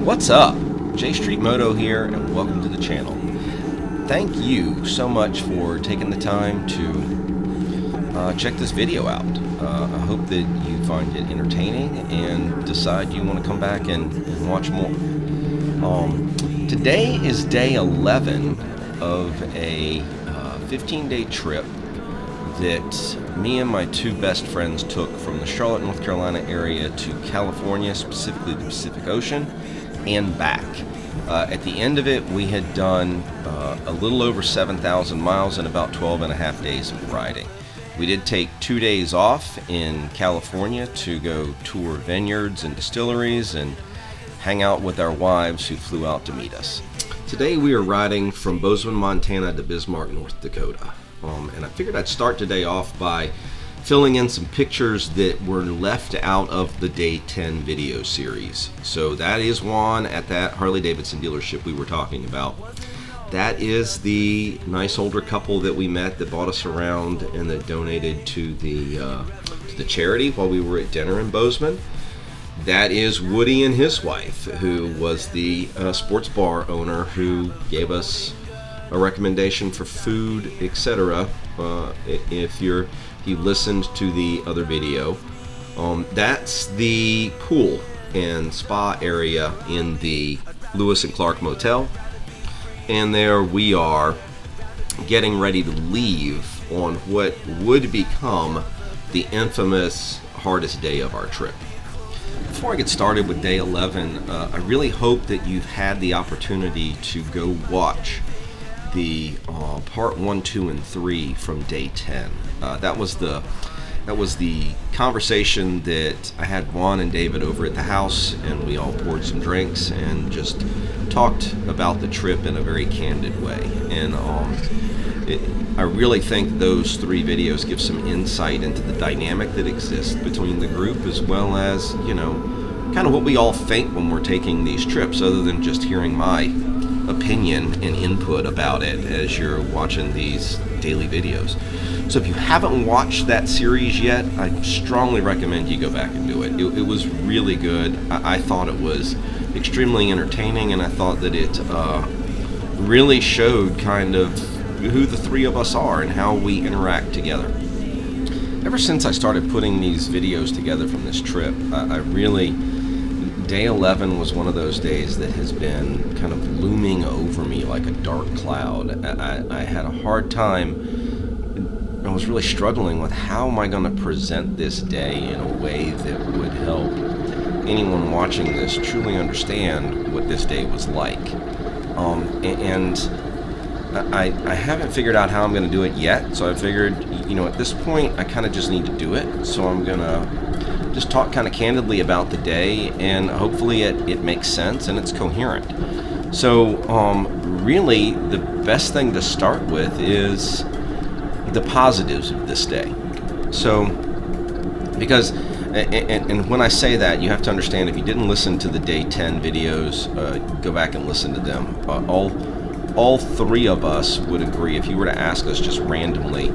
What's up? J Street Moto here, and welcome to the channel. Thank you so much for taking the time to check this video out. I hope that you find it entertaining and decide you want to come back and watch more. Today is day 11 of a 15-day trip that me and my two best friends took from the Charlotte, North Carolina area to California, specifically the Pacific Ocean, and back. At the end of it, we had done a little over 7,000 miles in about 12 and a half days of riding. We did take 2 days off in California to go tour vineyards and distilleries and hang out with our wives who flew out to meet us. Today we are riding from Bozeman, Montana to Bismarck, North Dakota. And I figured I'd start today off by filling in some pictures that were left out of the Day 10 video series. So that is Juan at that Harley-Davidson dealership we were talking about. That is the nice older couple that we met that bought us around and that donated to the charity while we were at dinner in Bozeman. That is Woody and his wife, who was the sports bar owner who gave us a recommendation for food, etc. If you listened to the other video, that's the pool and spa area in the Lewis and Clark Motel, and there we are getting ready to leave on what would become the infamous hardest day of our trip. Before I get started with day 11, I really hope that you've had the opportunity to go watch the part 1, 2, and 3 from day 10. That was the conversation that I had Juan and David over at the house, and we all poured some drinks and just talked about the trip in a very candid way. And I really think those 3 videos give some insight into the dynamic that exists between the group, as well as, kind of what we all think when we're taking these trips, other than just hearing my opinion and input about it as you're watching these daily videos. So if you haven't watched that series yet, I strongly recommend you go back and do it. It was really good. I thought it was extremely entertaining, and I thought that it really showed kind of who the 3 of us are and how we interact together. Ever since I started putting these videos together from this trip, Day 11 was one of those days that has been kind of looming over me like a dark cloud. I had a hard time. I was really struggling with how am I going to present this day in a way that would help anyone watching this truly understand what this day was like. And I haven't figured out how I'm going to do it yet, so I figured, at this point, I kind of just need to do it. So I'm going to just talk kind of candidly about the day, and hopefully it makes sense and it's coherent. So really the best thing to start with is the positives of this day. So because and when I say that, you have to understand, if you didn't listen to the Day 10 videos, go back and listen to them. All 3 of us would agree, if you were to ask us just randomly,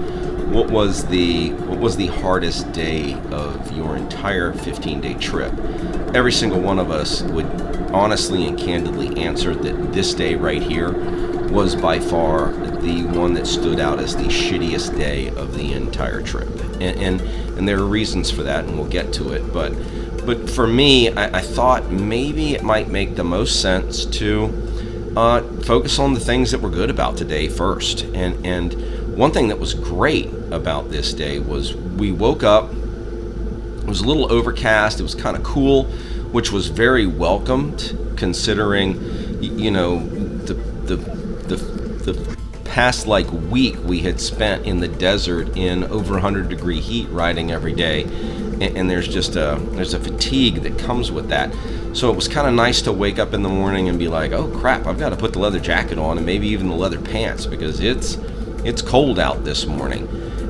what was the hardest day of your entire 15-day trip, every single one of us would honestly and candidly answer that this day right here was by far the one that stood out as the shittiest day of the entire trip. And there are reasons for that, and we'll get to it. But for me, I thought maybe it might make the most sense to focus on the things that were good about today first. And one thing that was great about this day was we woke up, it was a little overcast, it was kind of cool, which was very welcomed considering, the past week we had spent in the desert in over 100-degree heat riding every day, and there's a fatigue that comes with that. So it was kind of nice to wake up in the morning and be like, oh crap, I've got to put the leather jacket on and maybe even the leather pants, because it's cold out this morning.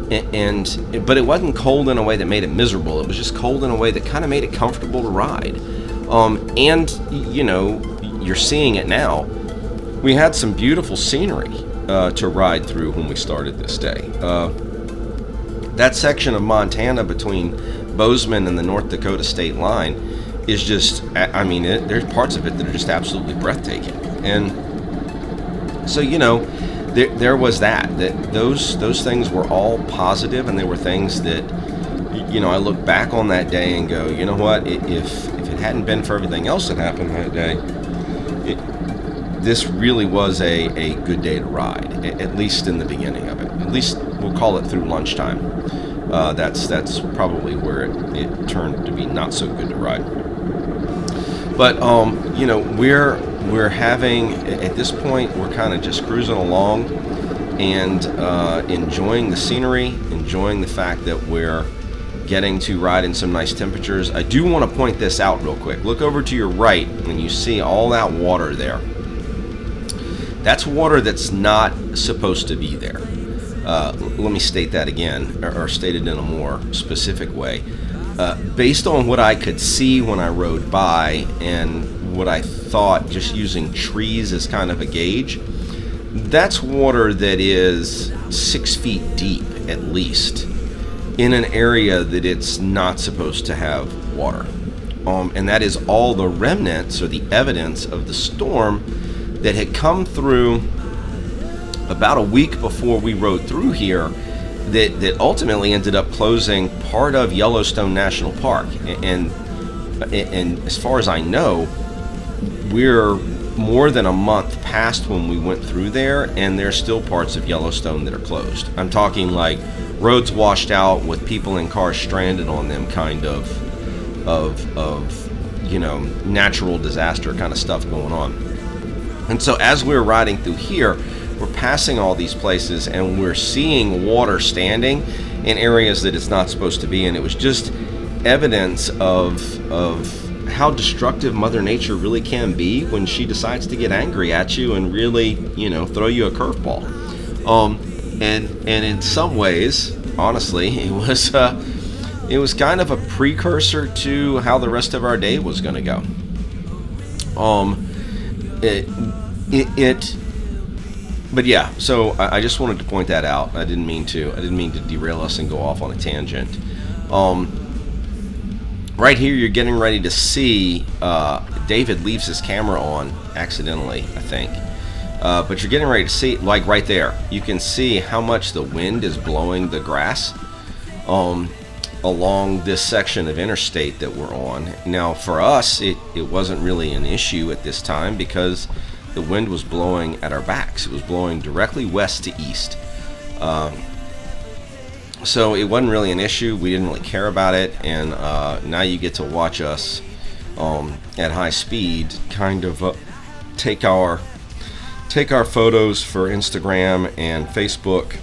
But it wasn't cold in a way that made it miserable. It was just cold in a way that kind of made it comfortable to ride. And you're seeing it now. We had some beautiful scenery to ride through when we started this day. That section of Montana between Bozeman and the North Dakota state line is just, I mean, there's parts of it that are just absolutely breathtaking. And so, there was that those things were all positive, and they were things that, I look back on that day and go, you know what, if it hadn't been for everything else that happened that day, this really was a good day to ride, at least in the beginning of it. At least we'll call it through lunchtime. That's probably where it turned to be not so good to ride. But we're having, at this point, we're kind of just cruising along and enjoying the scenery, enjoying the fact that we're getting to ride in some nice temperatures. I do want to point this out real quick. Look over to your right and you see all that water there. That's water that's not supposed to be there. Let me state that again, or state it in a more specific way. Based on what I could see when I rode by and what I thought, just using trees as kind of a gauge, that's water that is 6 feet deep at least, in an area that it's not supposed to have water. And that is all the remnants or the evidence of the storm that had come through about a week before we rode through here, that ultimately ended up closing part of Yellowstone National Park. And as far as I know, we're more than a month past when we went through there, and there's still parts of Yellowstone that are closed. I'm talking like roads washed out with people in cars stranded on them, kind of natural disaster kind of stuff going on. And so as we're riding through here, we're passing all these places and we're seeing water standing in areas that it's not supposed to be. And it was just evidence of how destructive Mother Nature really can be when she decides to get angry at you and really, throw you a curveball. And in some ways, honestly, it was kind of a precursor to how the rest of our day was going to go. But yeah, so I just wanted to point that out. I didn't mean to derail us and go off on a tangent. Right here, you're getting ready to see David leaves his camera on accidentally, I think. But you're getting ready to see, like right there, you can see how much the wind is blowing the grass along this section of interstate that we're on. Now, for us, it wasn't really an issue at this time because the wind was blowing at our backs. It was blowing directly west to east. So it wasn't really an issue. We didn't really care about it. And now you get to watch us at high speed kind of take our photos for Instagram and Facebook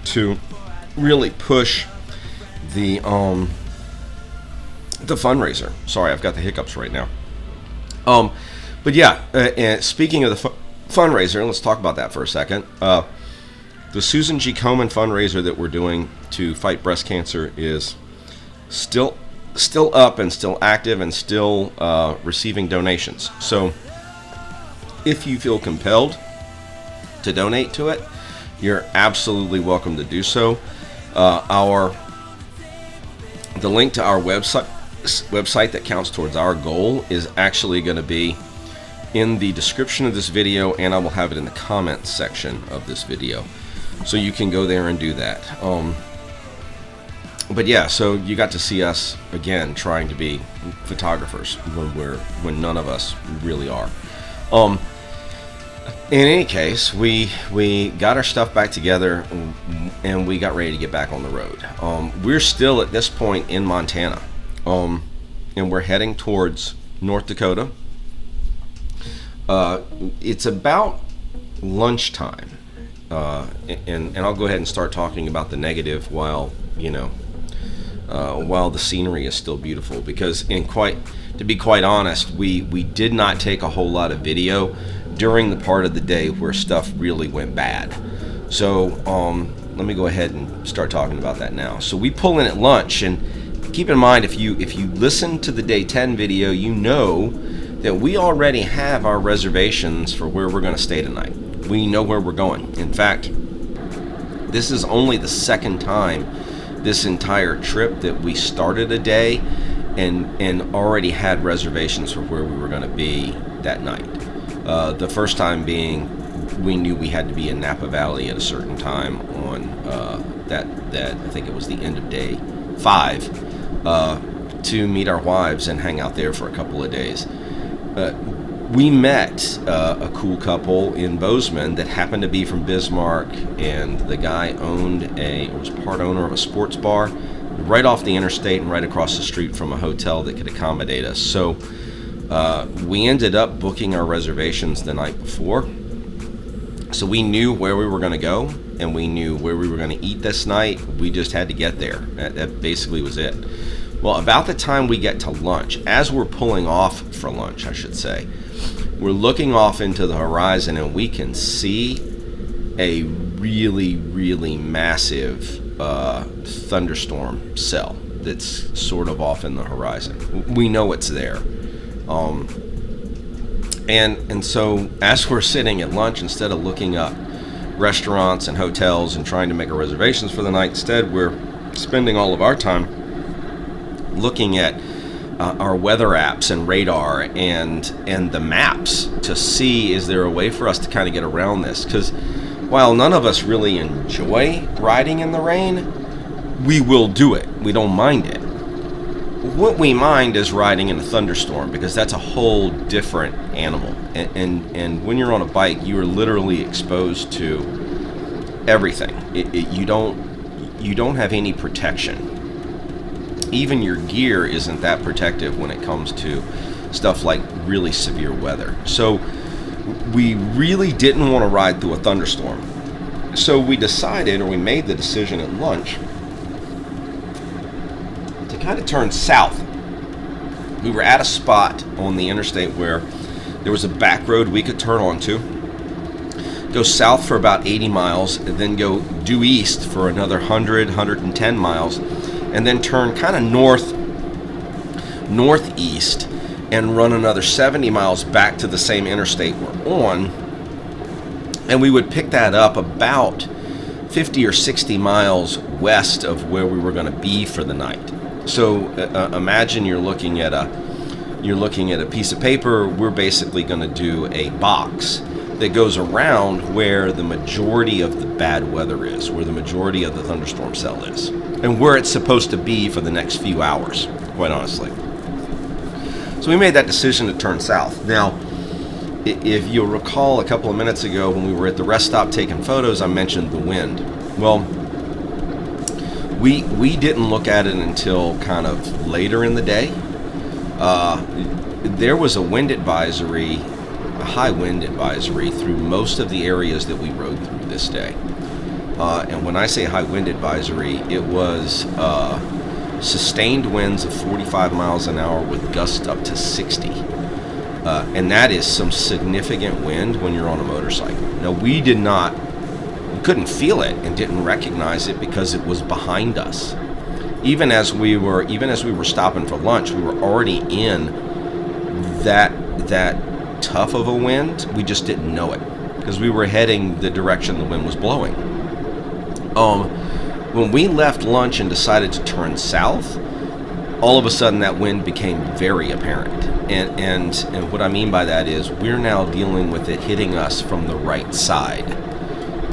to really push the fundraiser. Sorry, I've got the hiccups right now. But yeah, and speaking of the fundraiser, let's talk about that for a second. The Susan G. Komen fundraiser that we're doing to fight breast cancer is still up and still active and still receiving donations. So if you feel compelled to donate to it, you're absolutely welcome to do so. The link to our website that counts towards our goal is actually going to be in the description of this video, and I will have it in the comments section of this video, so you can go there and do that. But yeah, so you got to see us again trying to be photographers when none of us really are. In any case, we got our stuff back together and we got ready to get back on the road. We're still at this point in Montana, and we're heading towards North Dakota. It's about lunchtime, and I'll go ahead and start talking about the negative while the scenery is still beautiful, because to be quite honest, we did not take a whole lot of video during the part of the day where stuff really went bad. So let me go ahead and start talking about that now. So we pull in at lunch, and keep in mind, if you listen to the day 10 video, you know that we already have our reservations for where we're going to stay tonight. We know where we're going. In fact, this is only the second time this entire trip that we started a day and already had reservations for where we were going to be that night. The first time being, we knew we had to be in Napa Valley at a certain time on that I think it was the end of day 5 to meet our wives and hang out there for a couple of days. We met a cool couple in Bozeman that happened to be from Bismarck, and the guy was part owner of a sports bar right off the interstate and right across the street from a hotel that could accommodate us. So we ended up booking our reservations the night before. So we knew where we were going to go, and we knew where we were going to eat this night. We just had to get there. That basically was it. Well, about the time we get to lunch, as we're pulling off for lunch, I should say, we're looking off into the horizon, and we can see a really, really massive thunderstorm cell that's sort of off in the horizon. We know it's there. And so as we're sitting at lunch, instead of looking up restaurants and hotels and trying to make our reservations for the night, instead we're spending all of our time looking at our weather apps and radar and the maps to see, is there a way for us to kind of get around this? Because while none of us really enjoy riding in the rain, we will do it. We don't mind it. What we mind is riding in a thunderstorm, because that's a whole different animal. And when you're on a bike, you are literally exposed to everything. You don't have any protection. Even your gear isn't that protective when it comes to stuff like really severe weather. So we really didn't want to ride through a thunderstorm. So we made the decision at lunch to kind of turn south. We were at a spot on the interstate where there was a back road we could turn onto, go south for about 80 miles, and then go due east for another 110 miles, and then turn kind of northeast and run another 70 miles back to the same interstate we're on. And we would pick that up about 50 or 60 miles west of where we were going to be for the night. So imagine you're looking at a piece of paper. We're basically going to do a box that goes around where the majority of the bad weather is, where the majority of the thunderstorm cell is, and where it's supposed to be for the next few hours, quite honestly. So we made that decision to turn south. Now, if you'll recall a couple of minutes ago when we were at the rest stop taking photos, I mentioned the wind. Well, we didn't look at it until kind of later in the day. There was a wind advisory, a high wind advisory through most of the areas that we rode through this day. And when I say high wind advisory, it was sustained winds of 45 miles an hour with gusts up to 60. And that is some significant wind when you're on a motorcycle. Now, we couldn't feel it and didn't recognize it because it was behind us. Even as we were stopping for lunch, we were already in that tough of a wind. We just didn't know it because we were heading the direction the wind was blowing. When we left lunch and decided to turn south, all of a sudden that wind became very apparent. And what I mean by that is we're now dealing with it hitting us from the right side.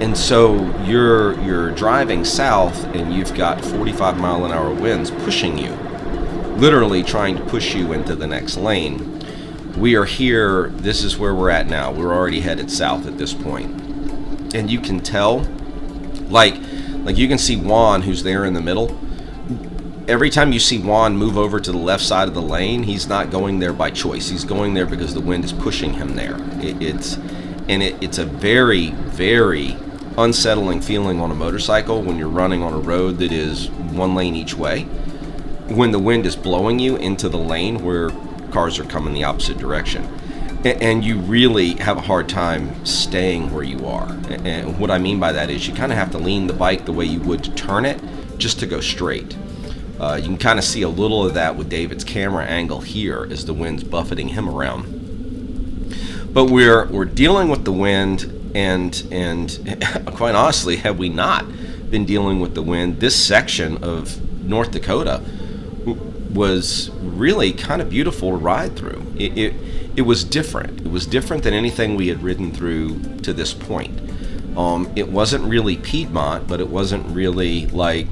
And so you're driving south and you've got 45 mile an hour winds pushing you, literally trying to push you into the next lane. We are here, this is where we're at now. We're already headed south at this point. And you can tell, like you can see Juan, who's there in the middle. Every time you see Juan move over to the left side of the lane, he's not going there by choice. He's going there because the wind is pushing him there. It's a very, very unsettling feeling on a motorcycle when you're running on a road that is one lane each way, when the wind is blowing you into the lane where cars are coming the opposite direction. And you really have a hard time staying where you are. And what I mean by that is you kind of have to lean the bike the way you would to turn it just to go straight. You can kind of see a little of that with David's camera angle here as the wind's buffeting him around. But we're dealing with the wind, and quite honestly, had we not been dealing with the wind, this section of North Dakota was really kind of beautiful to ride through. It was different. It was different than anything we had ridden through to this point. It wasn't really Piedmont, but it wasn't really like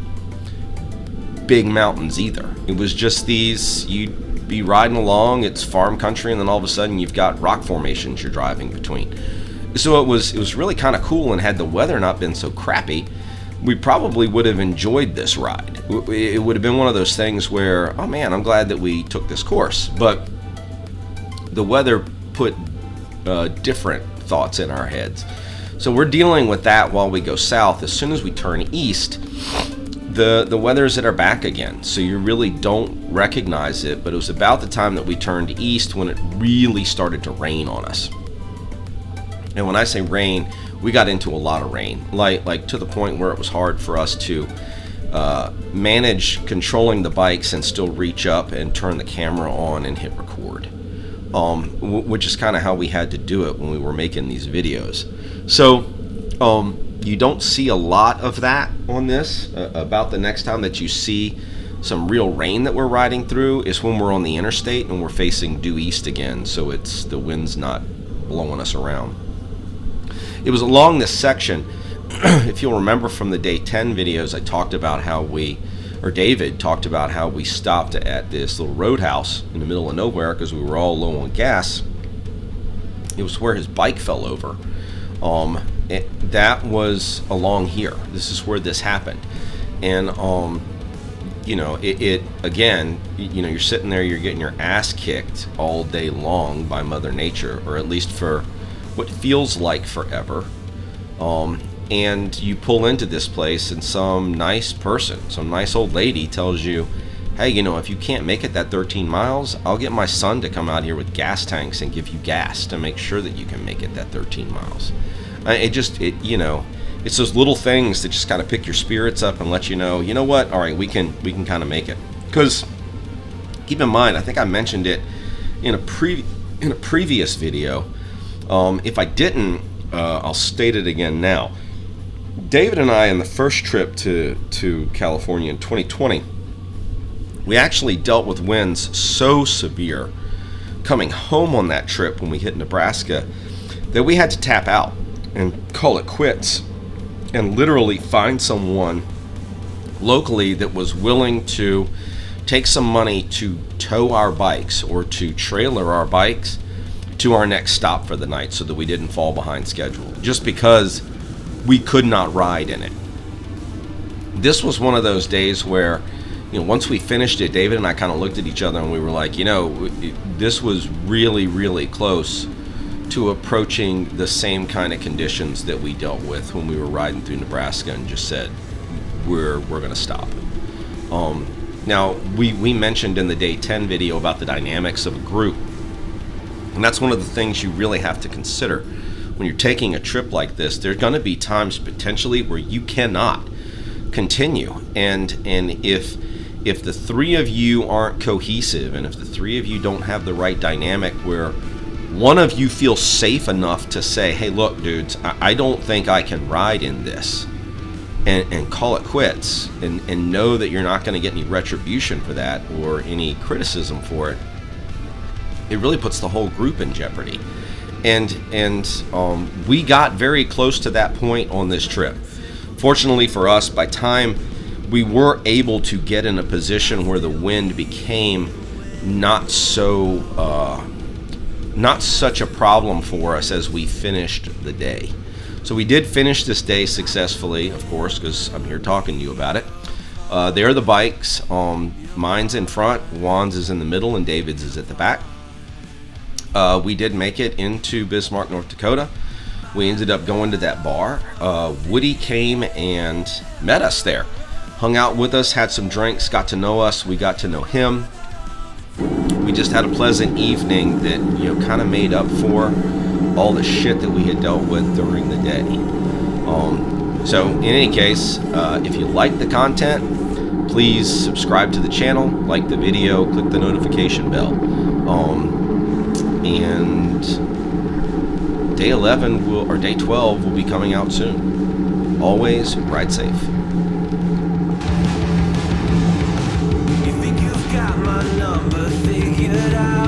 big mountains either. It was just these, you'd be riding along, it's farm country, and then all of a sudden you've got rock formations you're driving between. So it was really kind of cool, and had the weather not been so crappy, we probably would have enjoyed this ride. It would have been one of those things where, oh man, I'm glad that we took this course. But the weather put different thoughts in our heads. So we're dealing with that while we go south. As soon as we turn east, the weather's at our back again. So you really don't recognize it, but it was about the time that we turned east when it really started to rain on us. And when I say rain, we got into a lot of rain, like to the point where it was hard for us to manage controlling the bikes and still reach up and turn the camera on and hit record, which is kind of how we had to do it when we were making these videos. So you don't see a lot of that on this. About the next time that you see some real rain that we're riding through is when we're on the interstate and we're facing due east again, so it's the wind's not blowing us around. It was along this section, if you'll remember from the day 10 videos, I talked about how David talked about how we stopped at this little roadhouse in the middle of nowhere because we were all low on gas. It was where his bike fell over. That was along here. This is where this happened. And, you know, again, you know, you're sitting there, you're getting your ass kicked all day long by Mother Nature, or at least for what feels like forever, and you pull into this place and some nice person, some nice old lady tells you, hey, you know, if you can't make it that 13 miles, I'll get my son to come out here with gas tanks and give you gas to make sure that you can make it that 13 miles. You know, it's those little things that just kind of pick your spirits up and let you know what, all right, we can kind of make it. Because keep in mind, I think I mentioned it in a previous video. If I didn't, I'll state it again now. David and I, in the first trip to California in 2020, we actually dealt with winds so severe coming home on that trip when we hit Nebraska that we had to tap out and call it quits and literally find someone locally that was willing to take some money to tow our bikes or to trailer our bikes to our next stop for the night so that we didn't fall behind schedule, just because we could not ride in it. This was one of those days where, you know, once we finished it, David and I kind of looked at each other and we were like, you know, this was really, really close to approaching the same kind of conditions that we dealt with when we were riding through Nebraska, and just said, we're going to stop. Now, we mentioned in the day 10 video about the dynamics of a group. And that's one of the things you really have to consider when you're taking a trip like this. There's going to be times potentially where you cannot continue, and if the three of you aren't cohesive, and if the three of you don't have the right dynamic where one of you feels safe enough to say, hey, look, dudes, I don't think I can ride in this, and call it quits, and know that you're not going to get any retribution for that or any criticism for it, it really puts the whole group in jeopardy. And we got very close to that point on this trip. Fortunately for us, by time we were able to get in a position where the wind became not such a problem for us as we finished the day. So we did finish this day successfully, of course, because I'm here talking to you about it. There are the bikes. Mine's in front, Juan's is in the middle, and David's is at the back. We did make it into Bismarck, North Dakota. We ended up going to that bar. Woody came and met us there, hung out with us, had some drinks, got to know us. We got to know him. We just had a pleasant evening that, you know, kind of made up for all the shit that we had dealt with during the day. So in any case, if you like the content, please subscribe to the channel, like the video, click the notification bell. And day 11 or day 12 will be coming out soon. Always ride safe. You think you've got my figured out